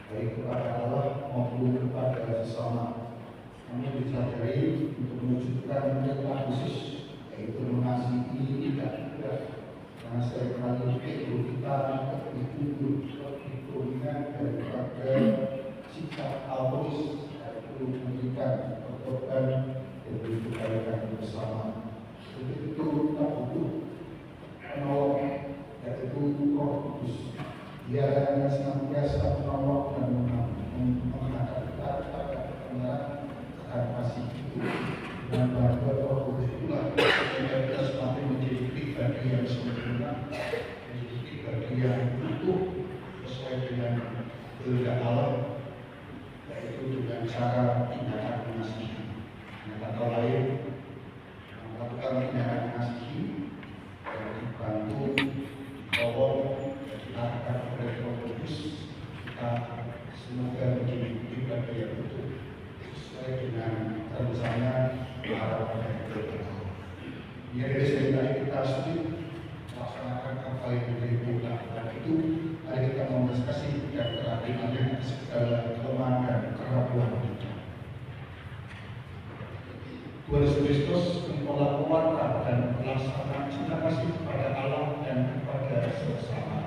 baik kepada Allah maupun kepada sesama. Kami disadari untuk mewujudkan perintah khusus, yaitu mengasihi tidak karena seringkali ego kita itu dominan daripada sikap altruis, yaitu memberikan pertolongan demi kebaikan bersama. Untuk itu kita butuh penolong, yaitu Roh Kudus. Dia yang senantiasa menolong dan mengangkat kita kepada kebenaran akan kasih itu. Dan bahwa Roh Kudus itulah sehingga kita semakin menjadi pribadi yang sempurna, menjadi pribadi yang utuh sesuai dengan kehendak Allah, yaitu dengan cara tindakan mengasihi. Dengan kata lain, melakukan tindakan mengasihi dan dibantu tolong dan diarahkan oleh Roh Kudus, kita semoga menjadi pribadi yang utuh sesuai dengan rencana harapan dan kehendak. Biar dari sehingga kita sulit melaksanakan apa yang menjadi kehendak itu, mari kita mengekspresi dan keadilannya segala kelemahan dan keraguan kita. Tuhan Yesus Kristus mempola kuasa dan melaksanakan cinta kasih kepada Allah dan kepada sesama.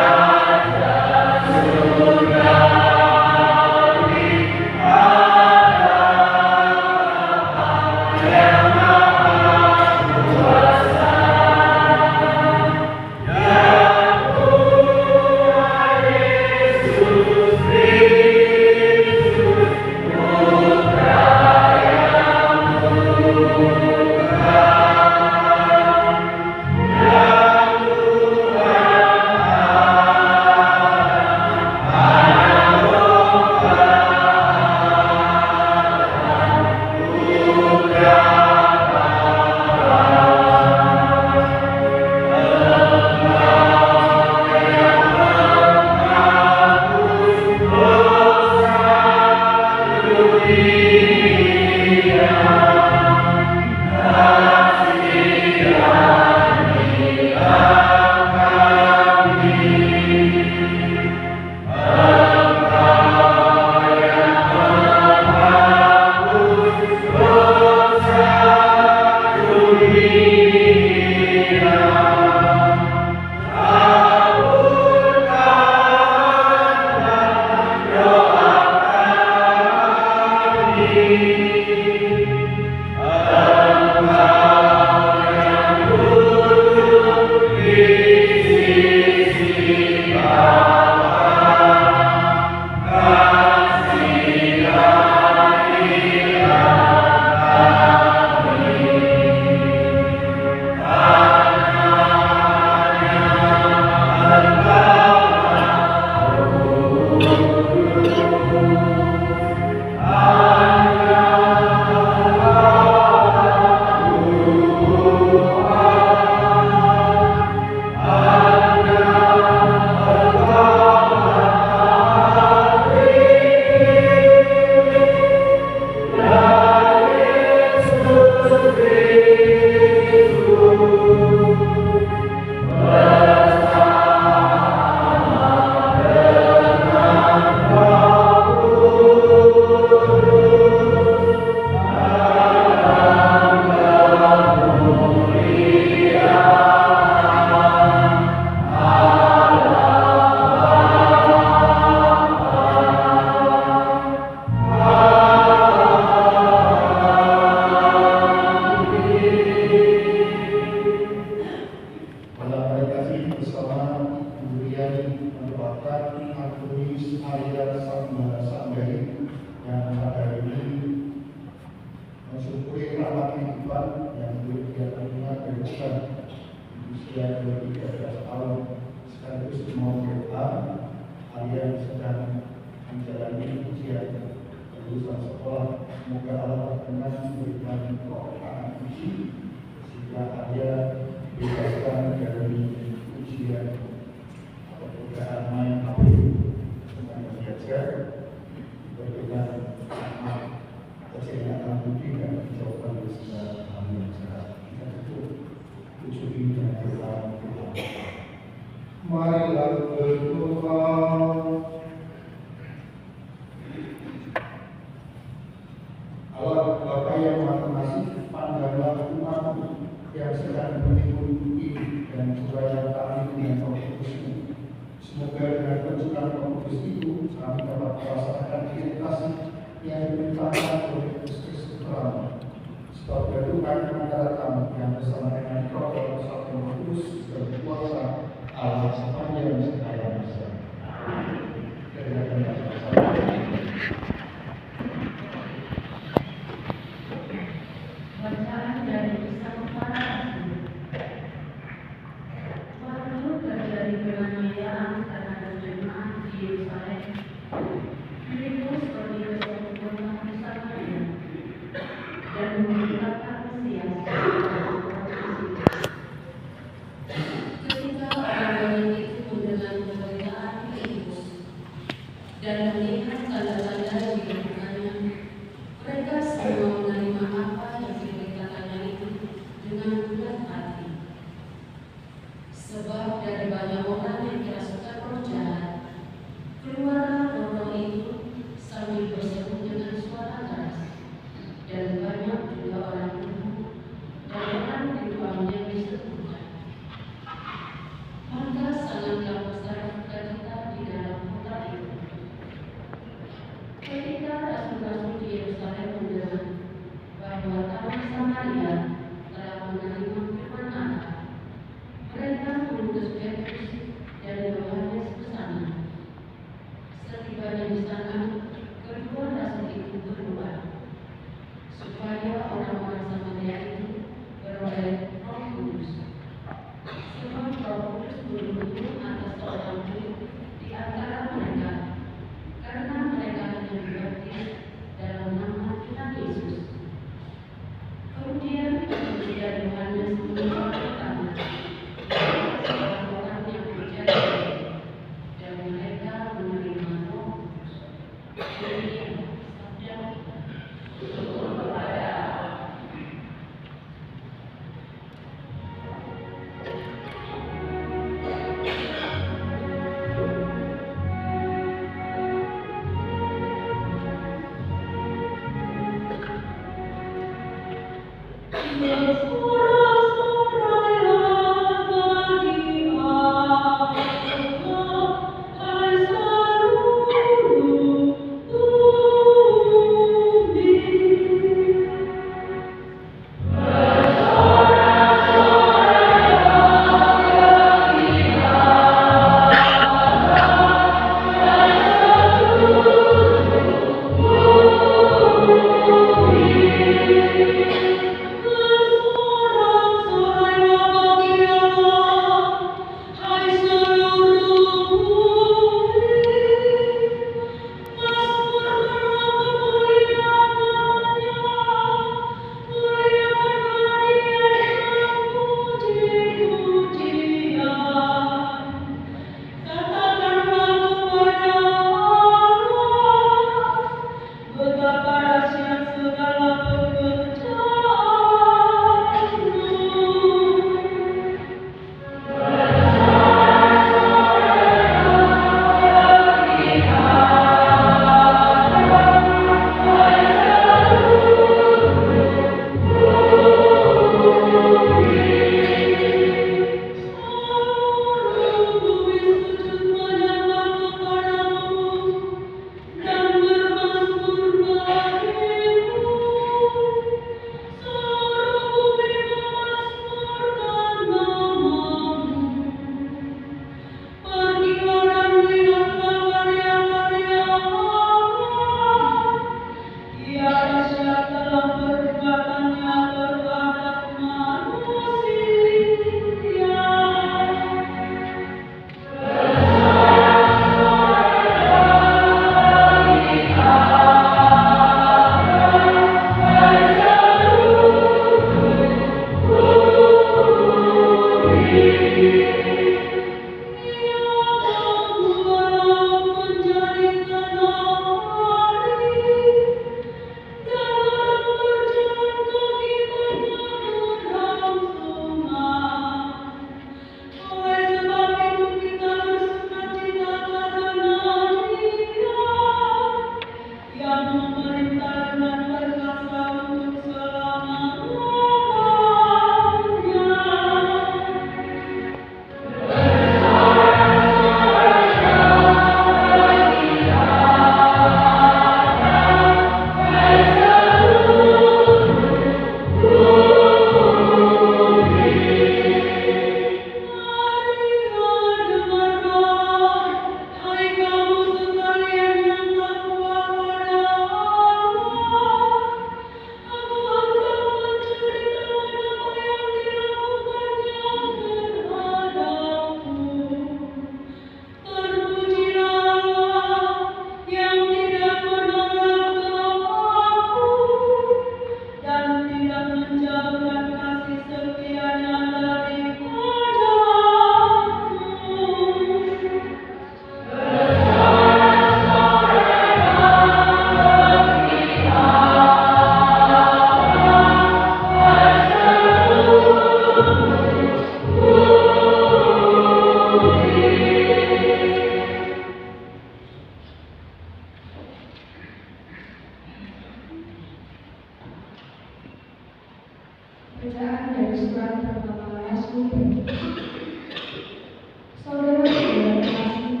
Saudara-saudara kasih,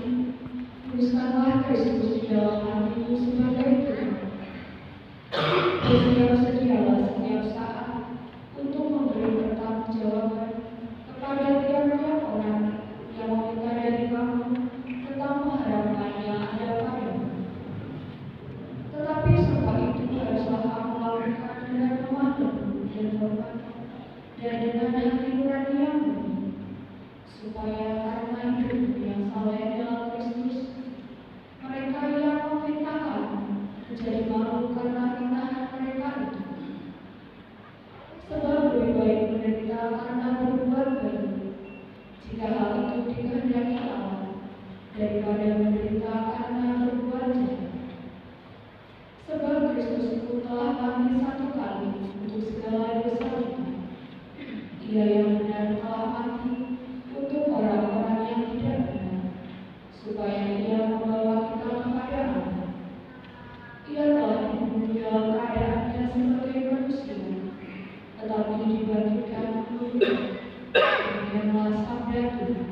tuliskanlah Kristus di dalam hatimu sebagai Tuhan. Bersiap-sedialah setiap saat untuk memberi pertanggungjawaban kepada tiap-tiap orang yang meminta dari kamu tentang pengharapan yang ada padamu. Tetapi semua itu haruslah kamu lakukan dengan lemah lembut dan hormat, dan dengan hati nurani yang murni, supaya karena hidupmu yang saleh dalam Kristus, mereka yang memfitnah kamu menjadi malu karena fitnahan mereka itu. Sebab lebih baik menderita karena berbuat baik, jika hal itu dikehendaki Allah, daripada menderita karena berbuat jahat. Sebab Kristus itu telah mati satu kali untuk segala dosa kita. Ia yang benar telah mati untuk orang-orang yang tidak benar, supaya Ia membawa kita kepada Allah. Ia telah dibunuh dalam keadaannya sebagai manusia, tetapi dibangkitkan dengan sabda Tuhan.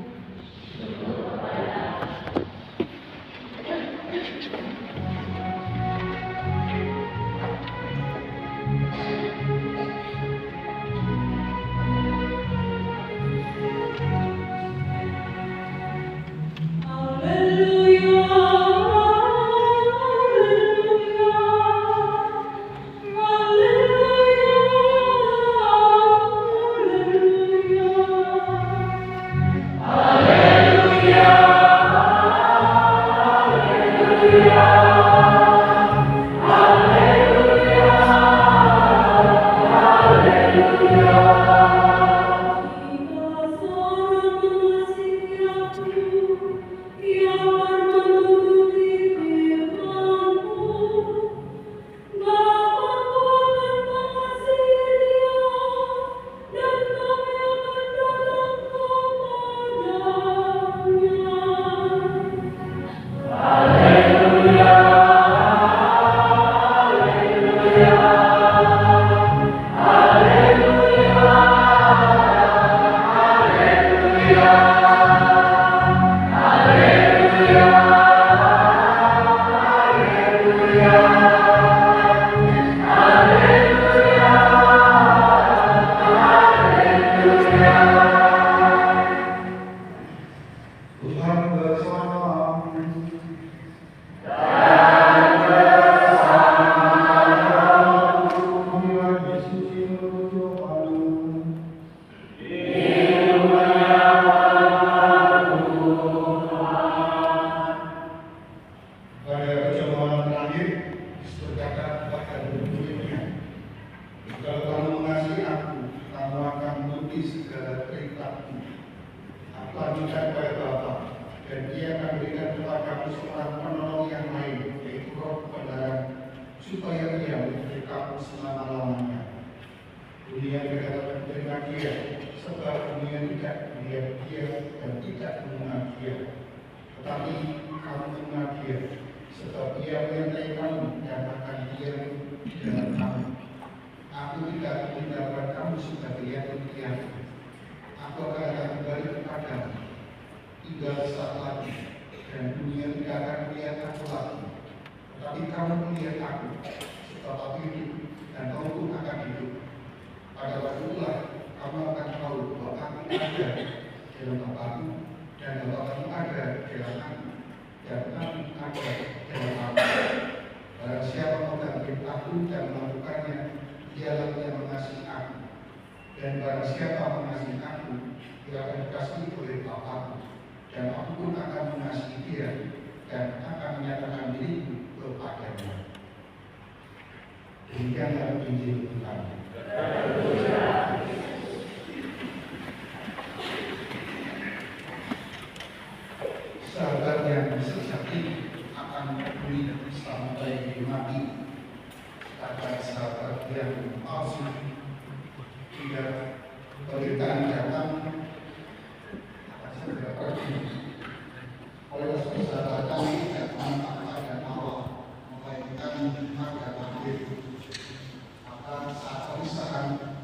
Maka saat pemisahan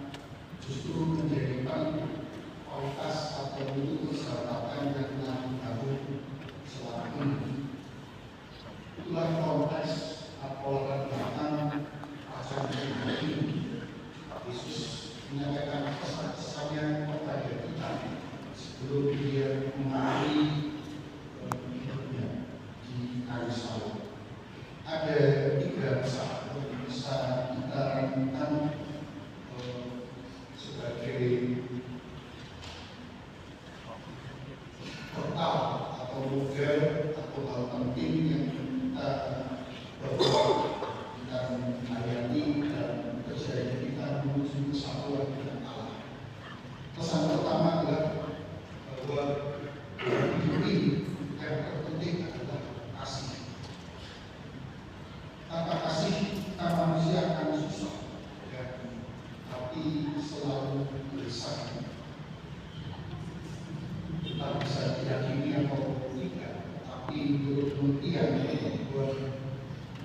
justru menjadi kualitas model atau hal penting yang kita berbuat dan melayani dan percaya kita menuju kesatuan dengan Allah. Pesan pertama adalah bahwa hidup ini yang terpenting adalah kasih. Tanpa kasih kita manusia akan susah, ya, tapi selalu bersama. Kita bisa diyakini atau tidak, tapi menurut penelitian bahwa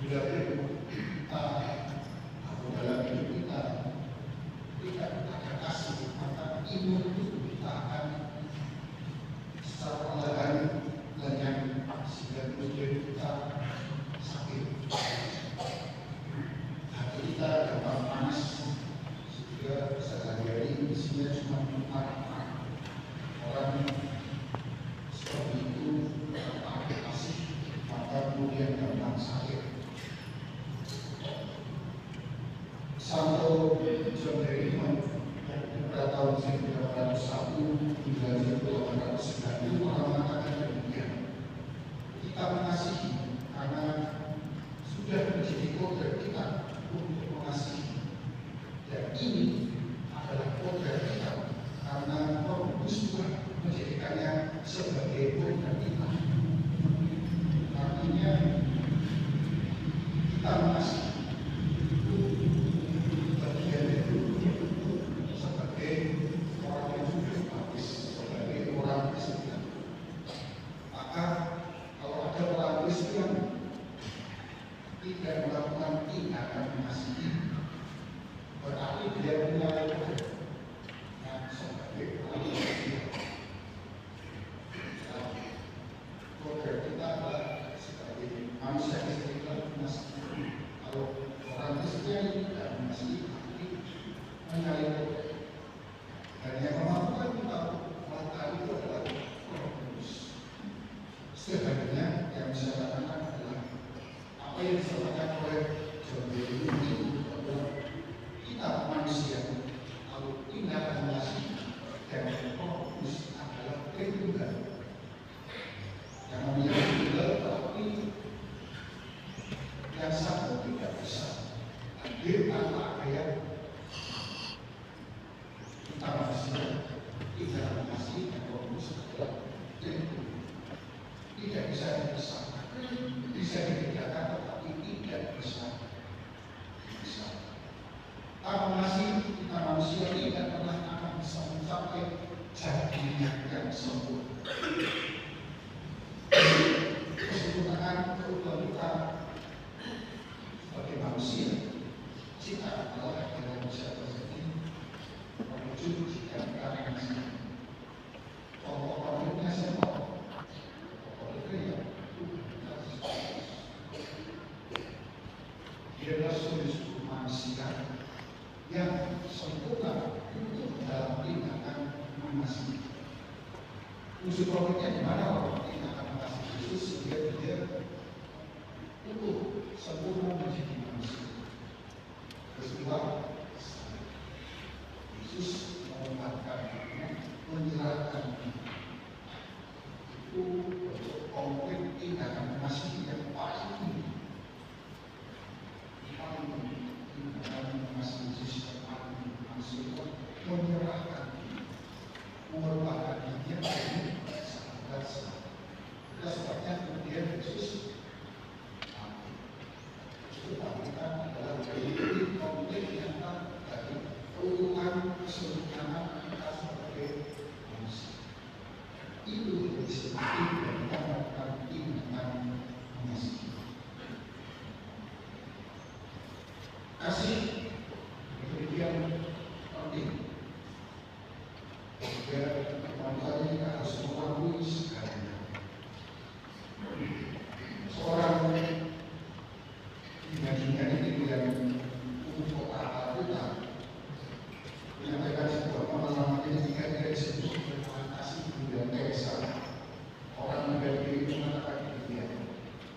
bila kita atau dalam hidup kita tidak ada kasih, maka imun tubuh kita akan secara perlahan lenyap sehingga kemudian kita sakit. Hati kita gampang panas sehingga sehari-hari isinya cuma marah-marah. Orang seperti itu tanpa kasih maka kemudian gampang sakit. Santo John Heriman pada tahun 1801 hingga 1809 mengatakan demikian: kita mengasihi karena sudah menjadi kodrat kita untuk mengasihi, dan ini adalah kodrat kita karena Roh Kudus Tuhan menjadikannya sebagai kodrat kita. Artinya kita mengasihi tidak melakukan tindakan mengasihi, berarti dia punya kodrat yang sebagai manusia. Kodrat kita adalah sebagai manusia kita mengasihi. Kalau orang Kristen tidak mengasihi, tapi mencari kodrat. Dan yang memampukan kita melakukan itu adalah Roh Kudus. Sebenarnya yang bisa katakan adalah apa yang disampaikan oleh John Heriman itu adalah kita manusia kalau tindakan mengasihi dan Roh Kudus adalah tritunggal. Yang namanya tritunggal berarti yang satu tidak bisa hadir tanpa ada yang kita manusia tidak mengasihi dan Roh Kudus adalah tritunggal. Tidak bisa dipisahkan, bisa dibedakan tetapi tidak bisa. Tanpa mengasihi kita manusia tidak pernah akan bisa mencapai jadinya yang sempurna. Kesempurnaan kehidupan kita sebagai manusia jika adalah yang bisa terjadi menuju jika kita mengasihi. Contoh konkretnya siapa? Dia adalah suri-suri manusia yang sempurna untuk dalam tindakan mengasihi. Unsur konkretnya di mana tindakan mengasihi Yesus sehingga dia untuk sempurna menjadi manusia. Peristiwa Yesus mengorbankan dirinya, menyerahkan diri. Itu untuk konkret tindakan mengasihi yang paling tinggi. Menyerahkan, mengorbankan dirinya dari sahabat-sahabat. Kita sebabnya kemudian Yesus mati. Itu kita adalah dari konflik yang dari keutuhan keseluruhan kita sebagai manusia. Itu disebut dan kita melakukan tindakan mengasihi. Kasih demikian penting. Juga pertama kita harus mengakui segalanya. Seorang dibandingkan itu yang untuk kita menyampaikan sebuah pengalaman ketika dia disebut dengan kasih dan Teresa. Orang dari itu mengatakan demikian.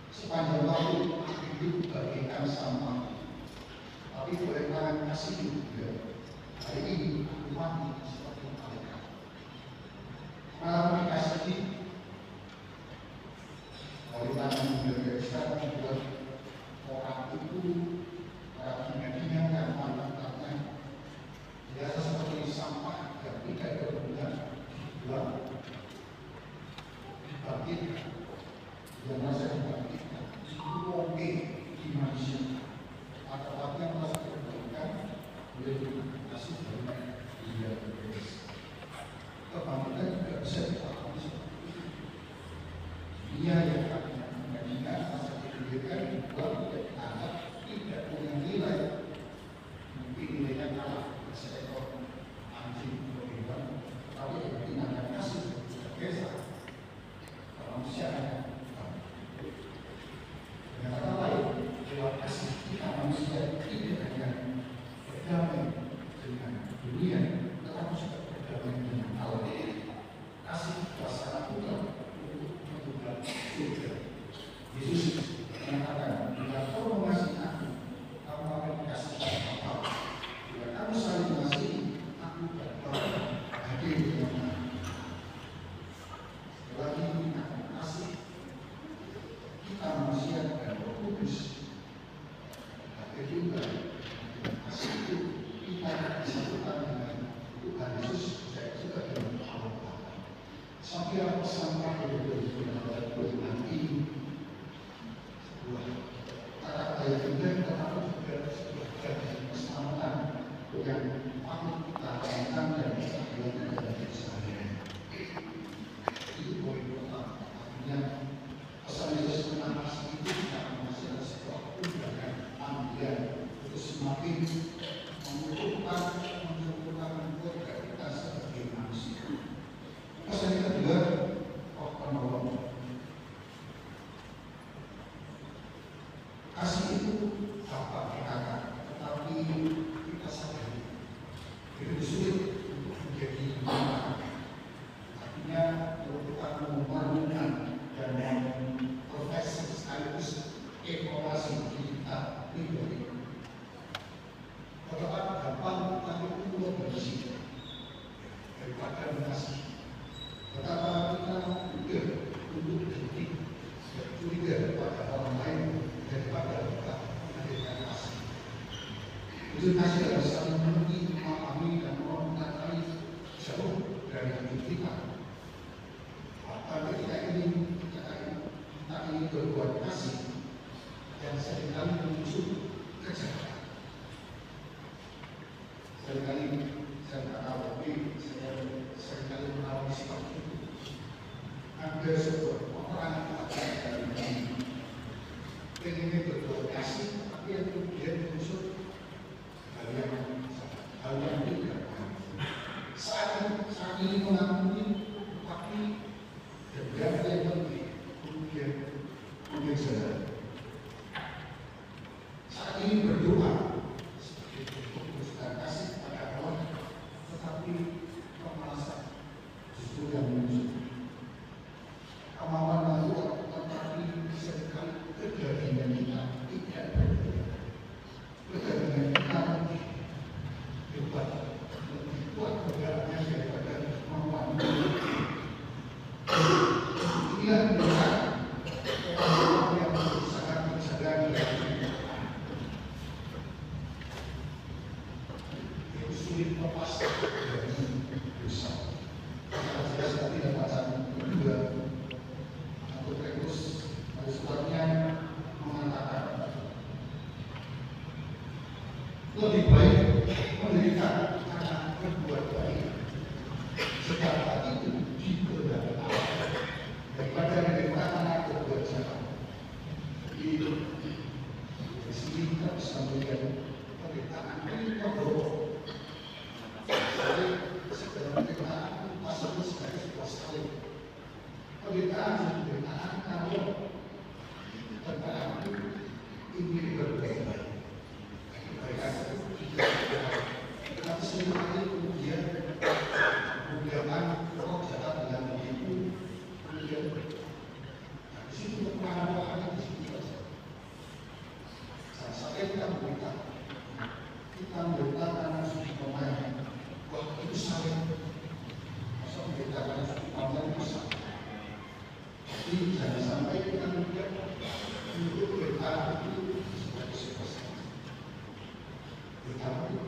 Sepanjang waktu hidup bagaikan sampah, tapi boleh tangan kasih juga. Hari ini aku mati seperti mereka. Malam dikasihi dia pesan terakhir dari nanti sebuah kata yang indah tetapi juga sebuah janji keselamatan yang patut kita lakukan dan kita lakukan dalam sehari-hari. Itu poin pertama. Artinya pesan Yesus tentang kasih itu tidak masih ada sebuah undangan panggilan untuk semakin mengukuhkan keluarga kita sebagai manusia. Pesan yang kedua, roh penolong. Kasih itu dapat berkata, tetapi kita sadari itu sulit untuk menjadi nyata. Artinya kalau kita memerlukan dan memprofesi sekaligus evaluasi kita pribadi, betapa gampang kita itu bersih daripada mengasihi. Betapa kita mudah untuk berhenti curiga kepada orang lain daripada kita memberikan kasih. Itu kasih harus saling mengerti, memahami dan mengenai jauh dari hidup kita. Bahkan ketika kita ingin berbuat kasih yang seringkali muncul kejahatan. Seringkali saya tak tahu, tapi saya seringkali mengalami sikap itu. Ada sebuah peperangan dalam diri. Pengen berbuat kasih, tapi yang kemudian muncul hal yang tidak. Saat ini mengampuni, tapi dendam yang lebih kemudian saja. Saat ini berdoa sebagai bentuk kasih pada Allah, tetapi kemalasan justru yang muncul. Kemauan itu tetapi seringkali kedagingan kita tidak berbeda. Kedagingan kita lebih hebat, lebih kuat bergeraknya daripada kemauan. Inilah benar orang yang sangat menjaga diri. Itu sulit lepas dari dosa. Saya tidak baca kedua. Terus pada sebabnya mengatakan lebih baik menderita karena berbuat baik sejak itu dikehendaki Allah daripada menderita karena berbuat jahat. Itu di sini kita bisa melihat penderitaan ini berdoa. Jadi segala penderitaan maksudnya sebagai sebuah sekali. Penderitaan kalau tentang ini berbeda. Tapi seringkali kemudian roh jahat dalam diriku kemudian di situ peperangan di situ saja. Sampai kita berita karena sudah pemain. Wah itu saling. Masa berita karena sudah pemain itu saling. Jadi jangan sampai kita melihat untuk berita itu sebagai sesuatu. Berita itu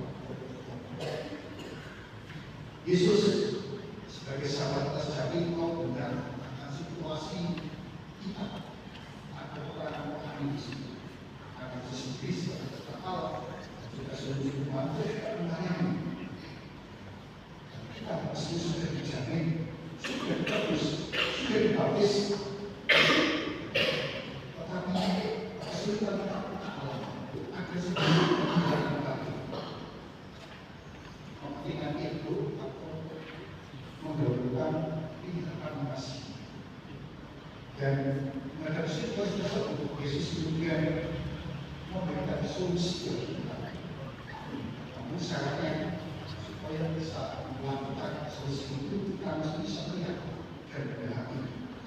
Yesus sebagai sahabat sejati mau benar akan situasi kita ada orang-orang di sini. Karena Yesus Kristus Allah sudah seluruh umat menangani. Kita pasti sudah dijamin, sudah bagus, sudah dibaptis. Tetapi kesulitan tetap ada sedikit kemudian lagi. Kepentingan itu atau mendahulukan tindakan mengasihi dan menghadapi situasi tersebut Yesus kemudian memberikan solusi bagi kita. Namun syaratnya supaya bisa melakukan solusi itu kita harus bisa melihat dan berhati.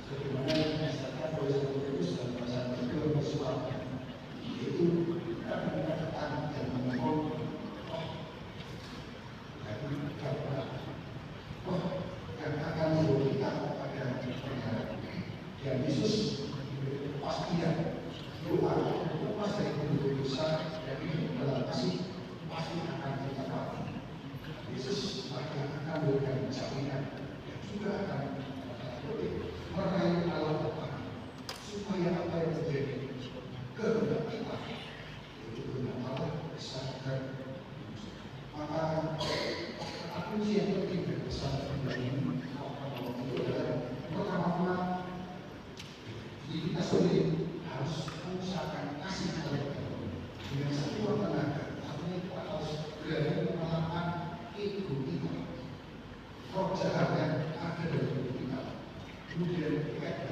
Sebagaimana yang dikatakan oleh Satu Petrus dalam pasal 3 bersuara, yaitu kita mengatakan dan memohon yang akan membawa kita kepada pengharapan. Dan Yesus memberi kepastian doa lepas dari penduduk dosa dan hidup dalam kasih pasti akan ditepati. Yesus akan memberikan jaminan dan juga akan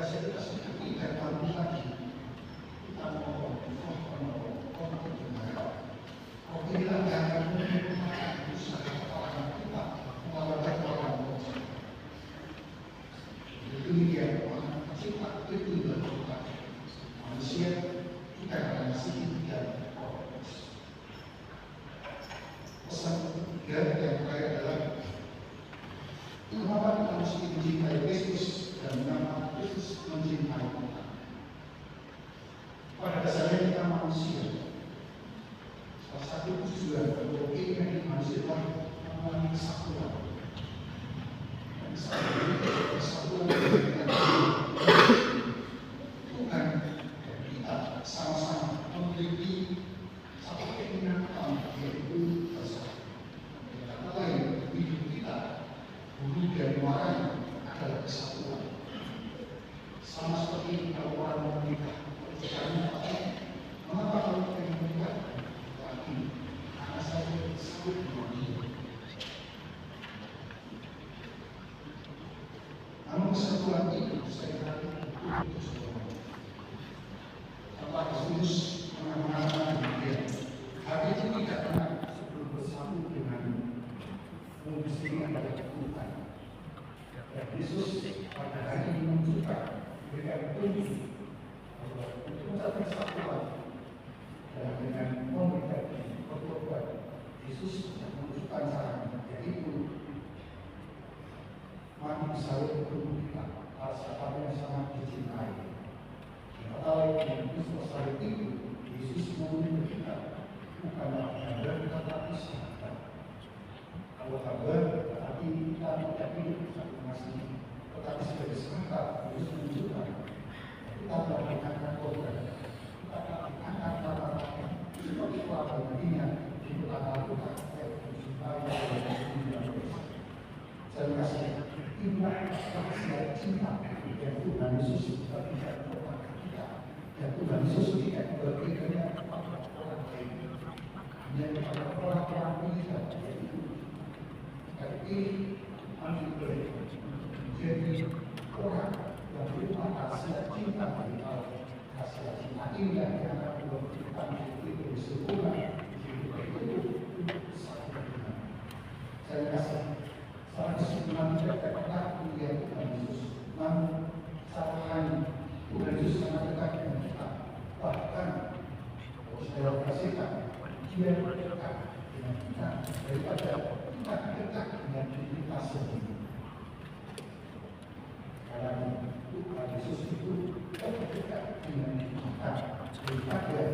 fasilitas kita bagus lagi. Kita mau apabila jangan menggunakan usaha orang kita melakukan orang itu dia orang sifat itu berubah manusia kita akan sedikit pesan ketiga yang terakhir adalah kenapa kita mesti mencintai Kristus dan mengapa Kristus mencintai kita. Pada dasarnya kita manusia. Salah satu tujuan atau keinginan manusia adalah mengalami kesatuan. Kesatuan Tuhan dan kita sama-sama memiliki satu keinginan utama, yaitu bersatu. Kata lain, hidup kita bumi dan muaranya adalah kesatuan. Sama seperti kalau orang menikah, mengapa kalau kita menikah? Karena saya disebut dengan dia. Namun kesatuan itu saya kira itu semua. Tanpa Yesus mengatakan demikian, hati itu tidak pernah sebelum bersatu dengan mengisinya pada Tuhan. Dan Yesus pada hari ini menunjukkan dengan petunjuk bahwa untuk mencapai kesatuan dan dengan memberikan perbuatan Yesus menunjukkan caranya, yaitu mati saling berhubung kita saat yang sangat dicintai. Kalau yang Kristus salib itu Yesus menuntut kita bukanlah kabar kita tapi sahabat. Kalau kabar berarti kita tidak hidup satu mengasihi, tetapi sebagai sahabat Yesus menunjukkan kita telah mengangkat korban, kita telah mengangkat kata-kata seperti apa nantinya itu akan lakukan saya kasih inilah rahasia cinta yang Tuhan Yesus berikan kepada kita, yang Tuhan Yesus tidak berikannya kepada orang lain, hanya kepada orang-orang pilihan, yaitu tapi ambil mereka menjadi orang yang berupa rahasia cinta bagi Allah. Rahasia cinta ini yang akan memberikan itu sempurna. Saya rasa salah kesimpulan tidak pernah melihat Tuhan Yesus, namun saat Tuhan Yesus sangat dekat dengan kita. Bahkan kalau saya kasihkan, dia dekat dengan kita daripada kita dekat dengan diri kita sendiri. Karena Tuhan Yesus itu dekat dengan diri kita daripada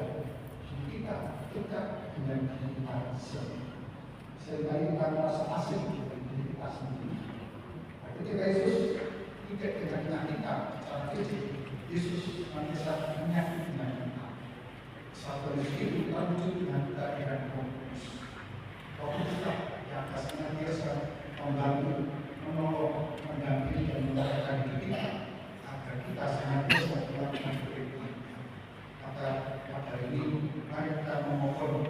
kita dekat dengan diri kita sendiri. Sehingga kita merasa asing dengan diri kita sendiri. Ketika Yesus tidak dengan kita secara fisik, Yesus bisa menyakiti dengan kita. Satu itu kita wujud dengan kita dengan Roh Kudus. Roh Kudus yang kasihnya biasa membantu, menolong, mendampingi dan mengarahkan diri kita agar kita senantiasa melakukan kebaikan. Maka pada ini mari kita memohon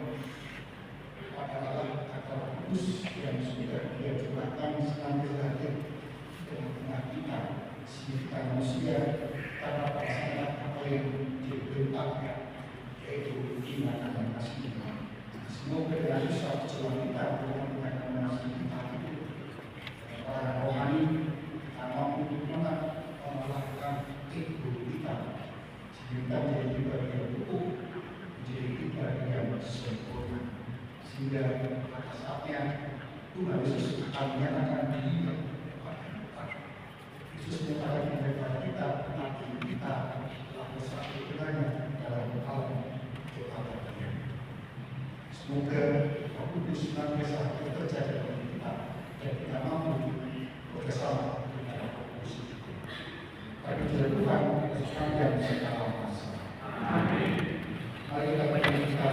kepada Allah agar Kudus yang sudah Dia curahkan senantiasa hadir di tengah kita, kita manusia tanpa perasaan apa yang diperintahkan, yaitu iman dan kasih. Semoga dengan usaha kecewa kita dengan kasih kita itu para rohani kita mampu melakukan ego kita sehingga menjadi pribadi yang utuh, menjadi pribadi yang sempurna. Sehingga pada saatnya Tuhan Yesus akan menyatakan diri kepada kita. Yesus menyatakan kepada kita, nanti kita telah bersatu dengannya dalam alam keabadian. Semoga Roh Kudus senantiasa bekerja dalam kita dan kita mampu bersama dengan Roh Kudus itu. Kami Tuhan sepanjang segala masa. Amin. Mari kita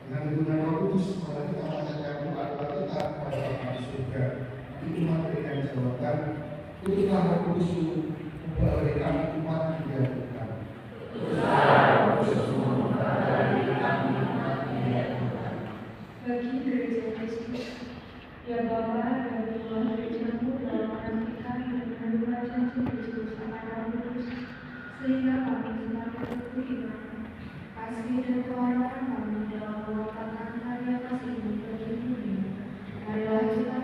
Dengan dukungan Roh Kudus, maka kita menyatakan doa-doa kita kepada Bapa di surga. Itu materi yang dijawabkan. Utuslah Roh Kudus membawa kami umat Dia Tuhan. Bagi gereja Kristus, ya Bapa dan Tuhan gerejamu dalam menantikan dan mengandungkan janji Kristus akan Roh Kudus, sehingga kami semakin beriman, kasih dan kehormatan kami dalam melakukan karya kasih-Mu bagi dunia. Marilah kita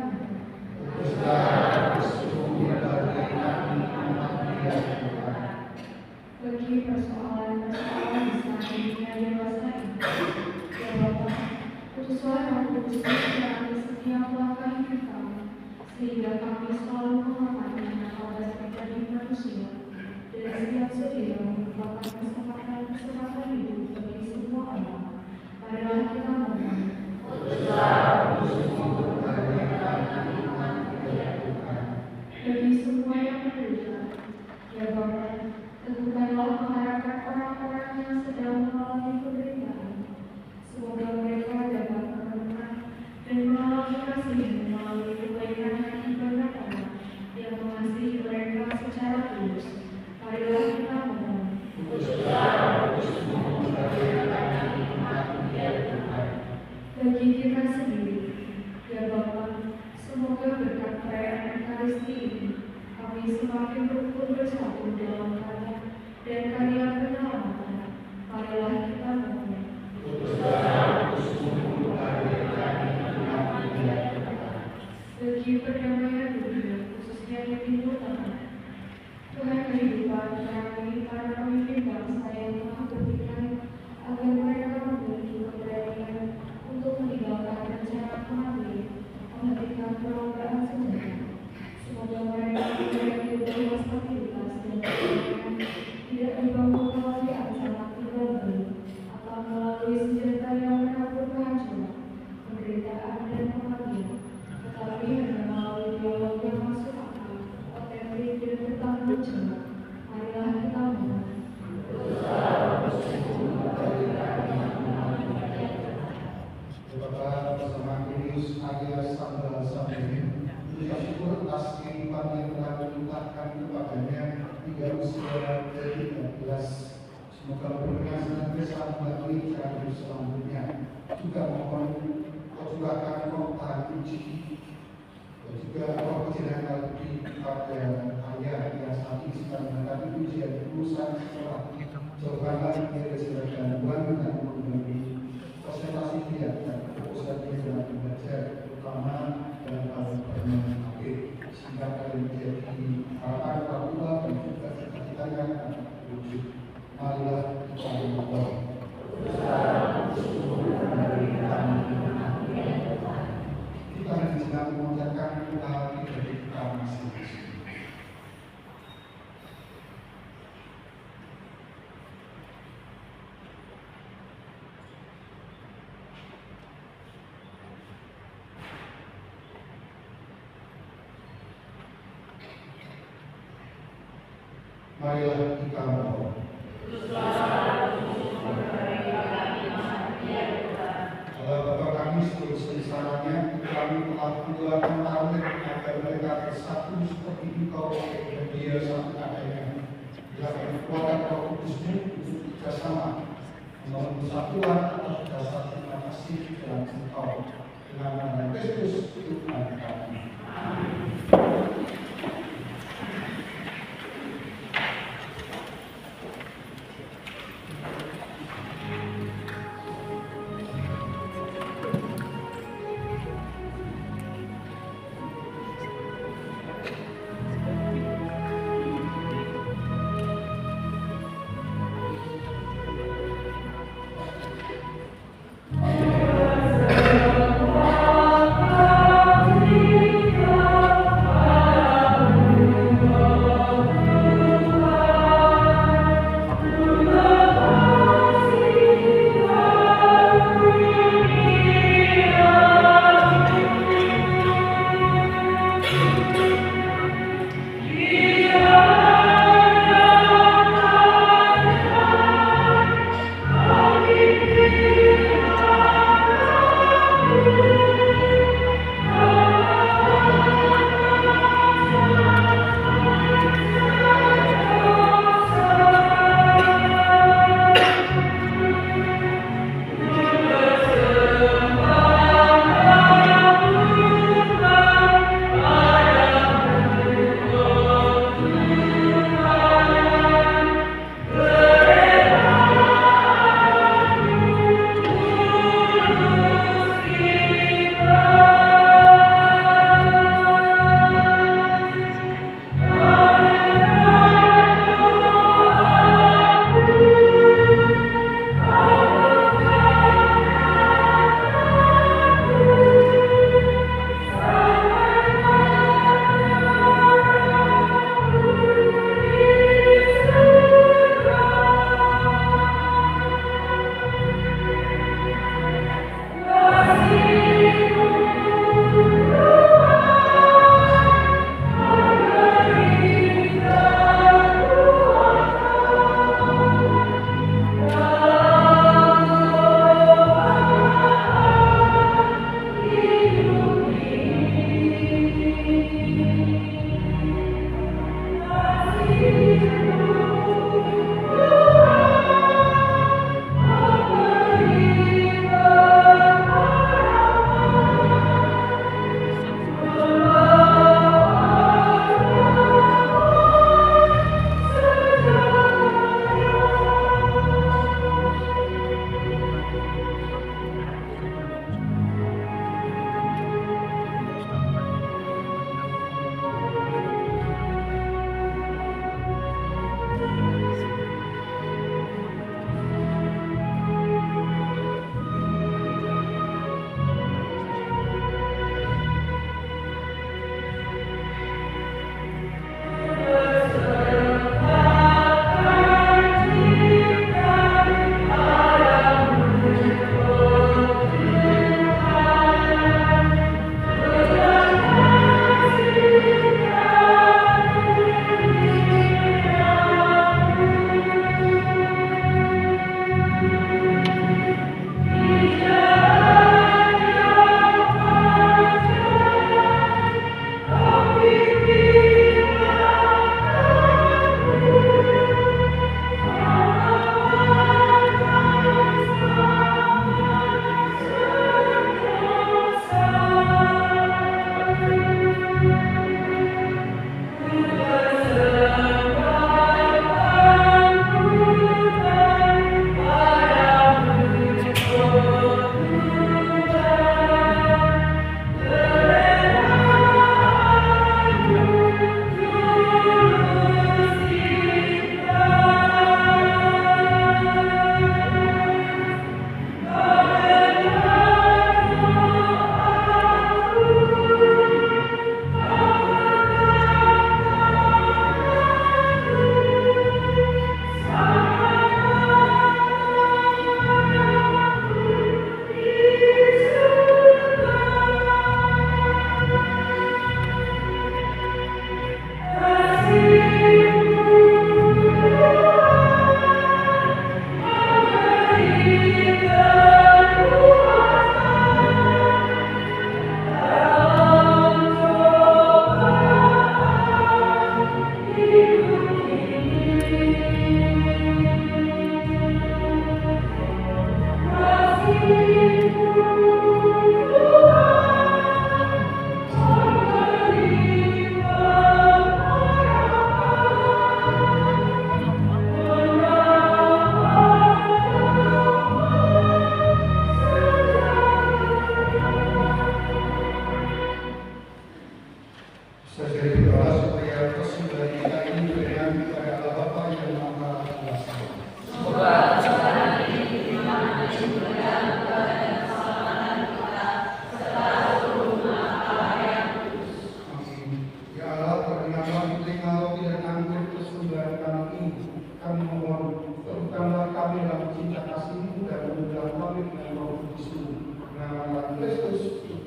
bagi persoalan-persoalan besar di dunia dewasa ini, ya Bapa, utuslah Roh Kudus menyertai setiap langkah hidup kami, sehingga kami selalu menghormati apa menjadi manusia, dan setiap sedia merupakan kesempatan hidup bagi semua orang. Marilah kita mohon. Bagi semua yang menderita, ya Bapa, tentukanlah mengharapkan orang-orang yang sedang mengalami penderitaan. Semoga mereka dapat menemukan dan mengalami kasih-Mu melalui kebaikan hati banyak orang yang mengasihi mereka secara tulus. Marilah kita mohon. Bagi kita sendiri, ya Bapa, semoga berkat perayaan Ekaristi ini kami semakin rukun bersatu dalam karya dan karya penyelamatan. Marilah kita mohon. Bagi perdamaian dunia, khususnya di Timur Tengah, Tuhan kehidupan menerangi para pemimpin bangsa yang telah bertikai agar mereka memiliki keberanian untuk meninggalkan rencana menghentikan perlombaan senjata. Semoga mereka memiliki ruang stabilitas dan keberanian tidak dibangun melalui ancaman tinggal balik atau melalui senjata yang menabur kehancuran, penderitaan dan kematian, tetapi hanya melalui dialog yang masuk akal, otentik dan bertanggung jawab. Marilah kita mohon. Bapak bersama Kudus alias Sambal Sambil mengucap syukur atas kehidupan yang telah diletakkan kepadanya hingga usia ke-13. Semoga berkenan senantiasa membantu cara hidup selanjutnya. Juga mohon Kau curahkan roh tahan uji dan juga roh kecerahan hati kepada ayah yang saat ini sedang menghadapi ujian lulusan sekolah. Jauhkanlah dia dari segala gangguan dan mengganggu konsentrasi dia dan fokuskan dia dalam belajar, terutama dalam hal permainan HP, sehingga kalian menjadi harapan orang tua dan juga cita-cita yang akan terwujud. Marilah kita berdoa. Kita sedang mengucapkan hal dari kita masing-masing. Marilah kita mohon. Allah Bapa kami seluruh sengsaranya, kami telah mengeluarkan talent agar mereka bersatu seperti Engkau dan Dia satu adanya. Bila kami keluarkan Roh Kudus-Mu untuk bekerjasama membangun persatuan atas dasar terima kasih dalam Engkau dengan nama Kristus Tuhan kami. Amen.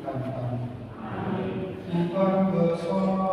Tuhan kami. Tuhan bersama.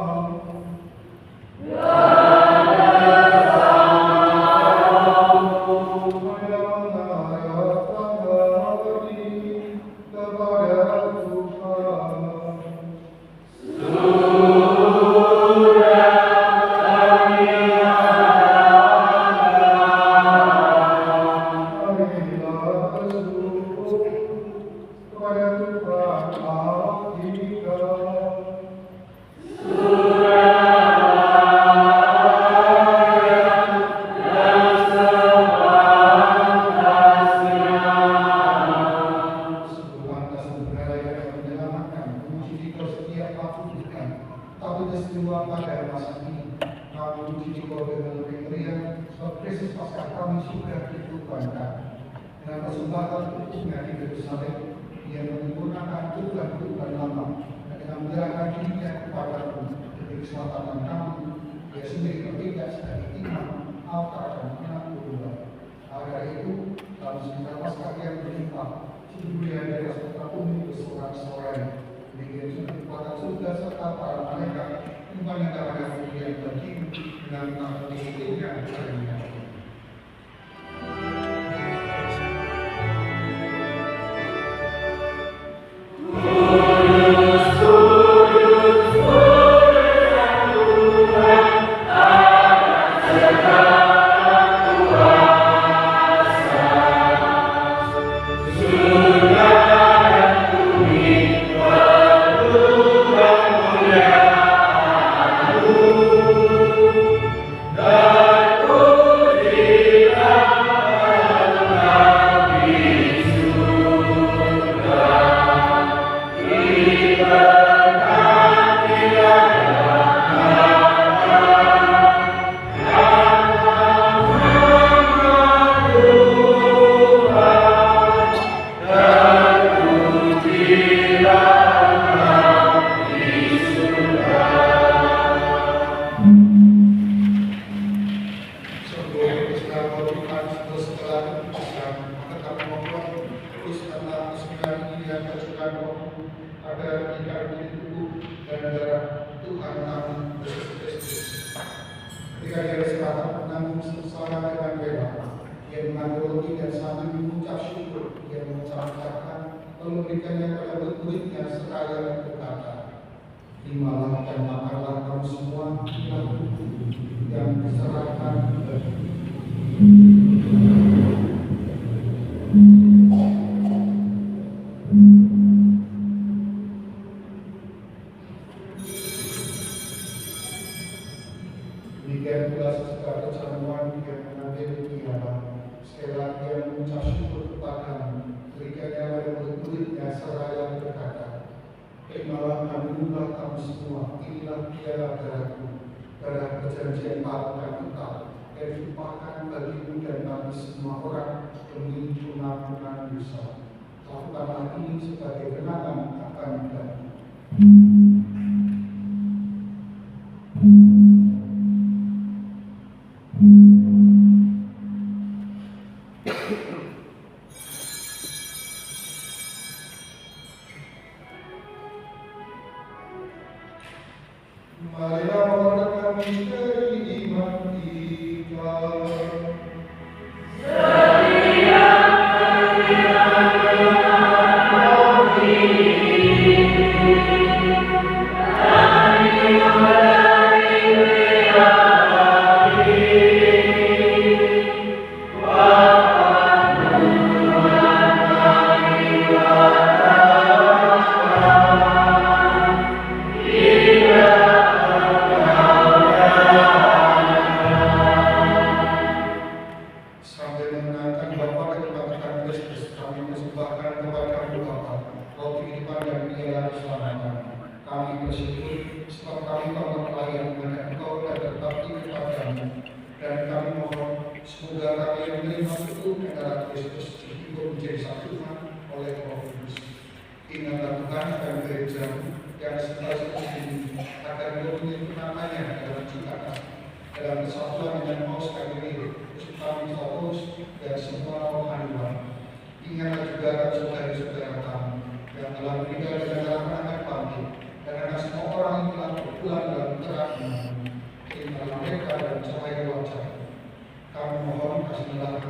Ingatlah juga saudara-saudara kami yang telah meninggal dalam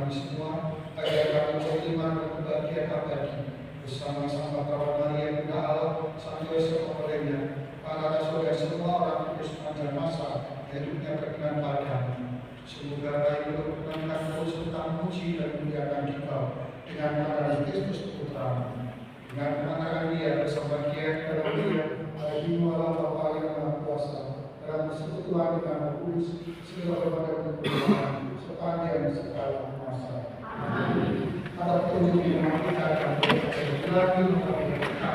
kami semua, agar kami beriman dan kebahagiaan abadi bersama sama kawan Maria Bunda Allah, Sang Yosef olehnya, para rasul dan semua orang kudus sepanjang masa hidupnya berkenan padamu. Semoga baik berkenan terus tentang puji dan muliakan Dikau dengan para Kristus Putra, dengan kemenangan Dia bersama Dia dalam Dia, ada di Allah Bapa yang Maha Kuasa, dalam persekutuan dengan Roh Kudus, segala hormat dan kemuliaan sepanjang segala masa. Amin. Ada petunjuk di nama kita akan berlagi untuk kita.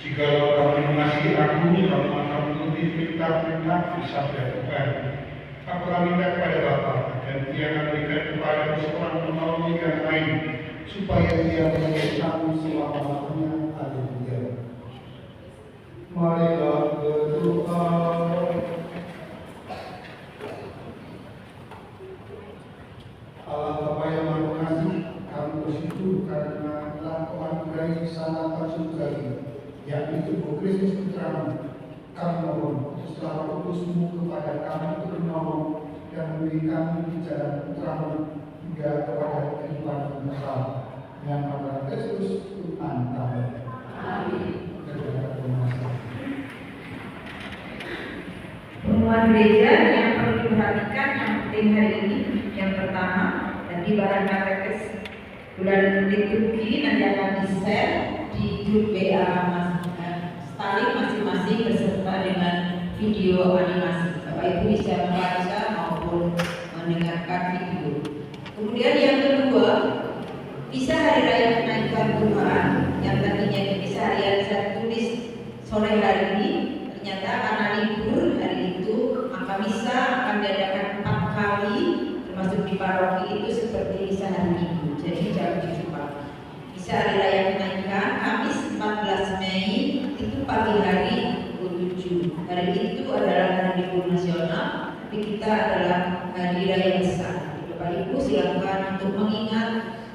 Jikalau kamu mengasihi aku, kamu akan menuruti perintah-perintah sabda Tuhan. Akulah minta kepada Bapa, dan Dia akan berikan kepadamu seorang penolong yang lain, supaya Dia menyertai kamu selama-lamanya. Haleluya. Marilah berdoa. Allah Bapa yang Maha Pengasih, kami bersyukur karena telah Kau anugerahi sangat surgawi, yakni tubuh Kristus Putramu. Kami mohon setelah Kudus-Mu kepada kami untuk menolong dan memberi kami di jalan Putramu hingga kepada kehidupan kekal. Dengan nama Kristus Tuhan kami. Amin. Pengumuman gereja yang perlu diperhatikan yang penting hari ini, yang pertama dan di bahan katekes bulan liturgi nanti akan di-share di grup WA Starling masing-masing beserta dengan video animasi. Bapak Ibu bisa membaca maupun mendengarkan video. Kemudian yang kedua, bisa hari raya kenaikan Tuhan yang tadinya bisa harian saya tulis sore hari ini, ternyata karena libur hari itu maka misa akan diadakan 4 kali, termasuk di paroki itu seperti misa hari Minggu. Jadi jam 7 pagi. Misa hari raya kenaikan Kamis 14 Mei itu pagi hari 27. Hari itu adalah hari libur nasional, tapi kita adalah hari raya besar. Bapak Ibu silakan untuk mengingat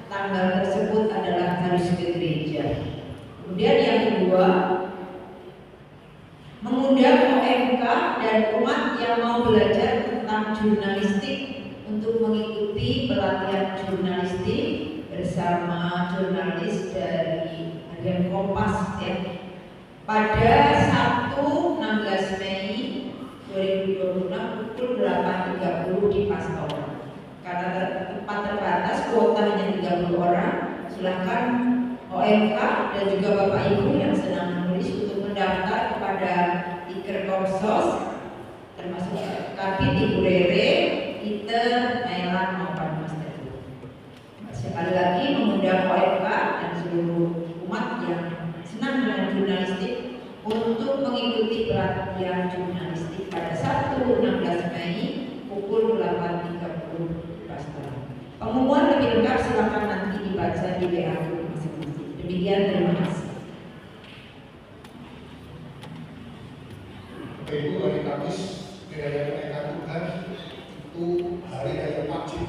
tanggal tersebut adalah harus ke gereja. Kemudian yang kedua, mengundang OMK dan umat yang mau belajar tentang jurnalistik untuk mengikuti pelatihan jurnalistik bersama jurnalis dari Harian Kompas ya. Pada Sabtu 16 Mei 2026 pukul 8.30 di Pastoran. Karena tempat terbatas, kuota hanya 30 orang, silakan OMK dan juga Bapak Ibu yang sedang menulis untuk mendaftar kepada Ikerkomsos, termasuk Kabit Ibu Rere, Iter, Nailan maupun Mas Teguh. Sekali lagi mengundang OMK dan seluruh umat yang senang dengan jurnalistik untuk mengikuti pelatihan jurnalistik pada Sabtu 16 Mei pukul 8.30 WIB. Pengumuman lebih lengkap silakan nanti dibaca di WA masing-masing. Demikian, terima kasih. Itu hari Kamis, Gereja Kenaikan Tuhan itu hari raya wajib,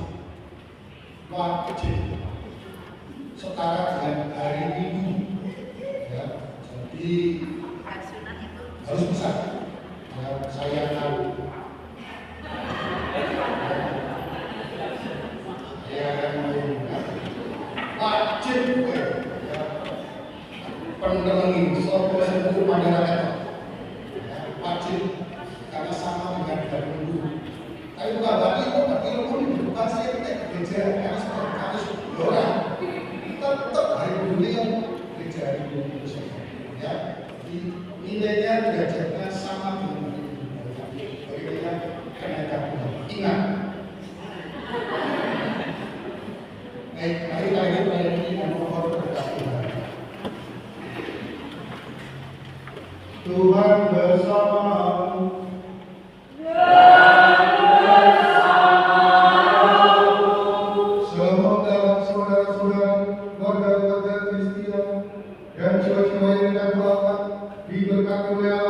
setara dengan hari Minggu, ya. Jadi harus bisa. Ya, saya tahu. Ya, wajib, ya. Pendengar soal seluruh masyarakat. Wajib, karena sama dengan hari Minggu. Tapi bukan berarti kok berarti bukan saya tidak gereja karena seperti kami orang tetap hari Minggu yang gereja hari Minggu saja. Ya, di nilainya derajatnya sama dengan hari Minggu. Bagaimana kenaikan Tuhan? Ingat. Baik, mari kita melayani dan mohon berkat Tuhan. Tuhan bersamamu. Semoga saudara-saudara, warga-warga Kristian dan jiwa-jiwa yang diberkati oleh Allah